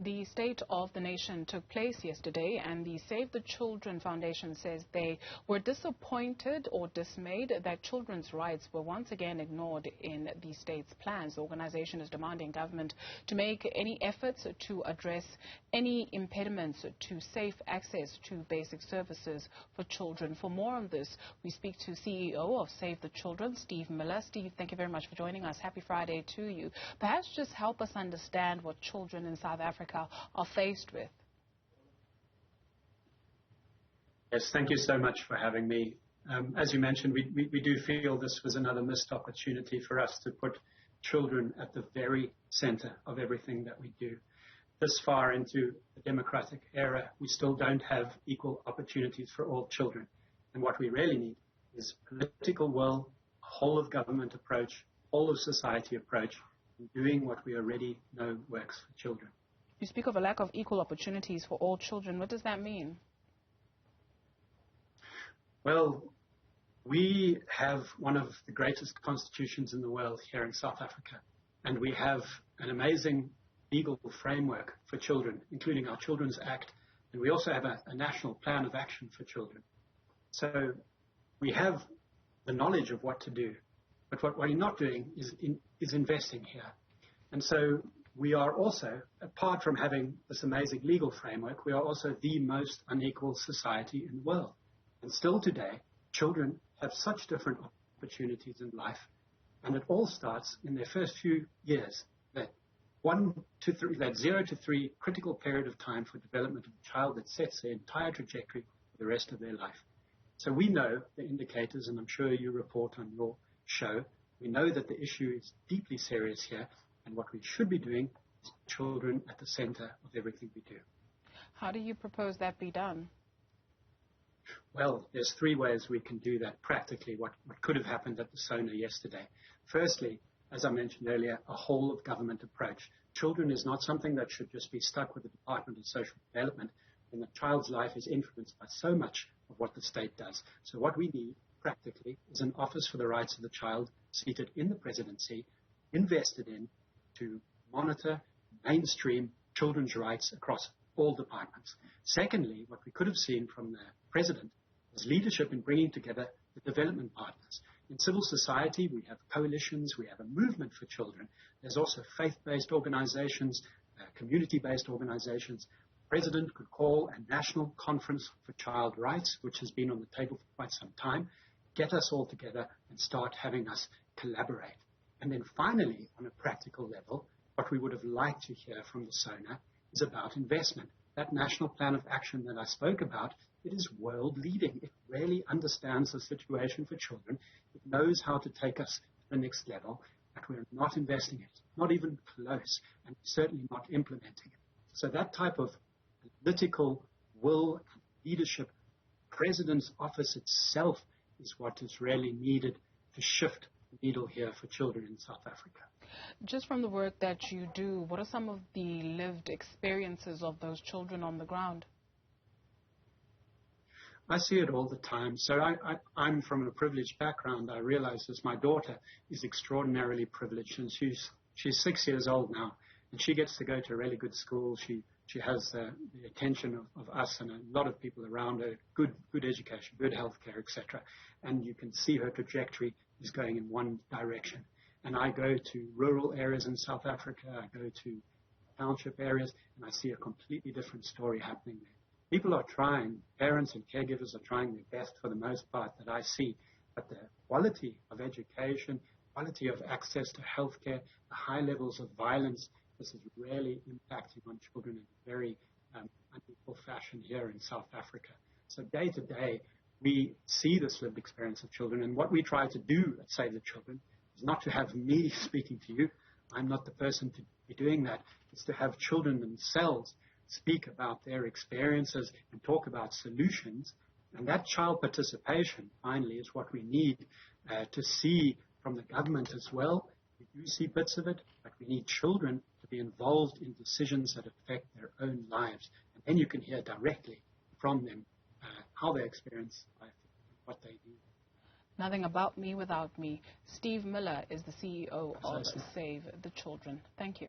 The State of the Nation took place yesterday, and the Save the Children Foundation says they were disappointed or dismayed that children's rights were once again ignored in the state's plans. The organization is demanding government to make any efforts to address any impediments to safe access to basic services for children. For more on this, we speak to CEO of Save the Children, Steve Miller. Steve, thank you very much for joining us. Happy Friday to you. Perhaps just help us understand what children in South Africa are faced with. Yes, thank you so much for having me. As you mentioned, we do feel this was another missed opportunity for us to put children at the very center of everything that we do. This far into the democratic era, we still don't have equal opportunities for all children. And what we really need is political will, a whole of government approach, whole of society approach, and doing what we already know works for children. You speak of a lack of equal opportunities for all children. What does that mean? Well, we have one of the greatest constitutions in the world here in South Africa, and we have an amazing legal framework for children, including our Children's Act, and we also have a national plan of action for children. So we have the knowledge of what to do, but what we're not doing is investing here. And so we are also, apart from having this amazing legal framework, we are also the most unequal society in the world. And still today, children have such different opportunities in life, and it all starts in their first few years, that 0 to 3 critical period of time for development of a child that sets their entire trajectory for the rest of their life. So we know the indicators, and I'm sure you report on your show, we know that the issue is deeply serious here. And what we should be doing is children at the center of everything we do. How do you propose that be done? Well, there's 3 ways we can do that practically, what could have happened at the SONA yesterday. Firstly, as I mentioned earlier, a whole of government approach. Children is not something that should just be stuck with the Department of Social Development, when the child's life is influenced by so much of what the state does. So what we need practically is an Office for the Rights of the Child seated in the presidency, invested in, to monitor, mainstream children's rights across all departments. Secondly, what we could have seen from the president was leadership in bringing together the development partners. In civil society, we have coalitions, we have a movement for children. There's also faith-based organizations, community-based organizations. The president could call a national conference for child rights, which has been on the table for quite some time, get us all together and start having us collaborate. And then finally, on a practical level, what we would have liked to hear from the SONA is about investment. That national plan of action that I spoke about, it is world leading. It really understands the situation for children. It knows how to take us to the next level, but we're not investing it, not even close, and certainly not implementing it. So that type of political will and leadership, President's office itself is what is really needed to shift the needle here for children in South Africa. Just from the work that you do, what are some of the lived experiences of those children on the ground? I see it all the time. So I'm from a privileged background. I realize this. My daughter is extraordinarily privileged, and she's 6 years old now, and she gets to go to a really good school. She has the attention of us and a lot of people around her, good education, good healthcare, etc. And you can see her trajectory is going in one direction. And I go to rural areas in South Africa, I go to township areas, and I see a completely different story happening there. People are trying, parents and caregivers are trying their best for the most part that I see, but the quality of education, quality of access to healthcare, the high levels of violence, this is really impacting on children in a very unequal fashion here in South Africa. So day to day, we see this lived experience of children, and what we try to do at Save the Children is not to have me speaking to you. I'm not the person to be doing that. It's to have children themselves speak about their experiences and talk about solutions. And that child participation, finally, is what we need to see from the government as well. We do see bits of it, but we need children to be involved in decisions that affect their own lives. And then you can hear directly from them how they experience life, what they do. Nothing about me without me. Steve Miller is the CEO of Save the Children. Thank you.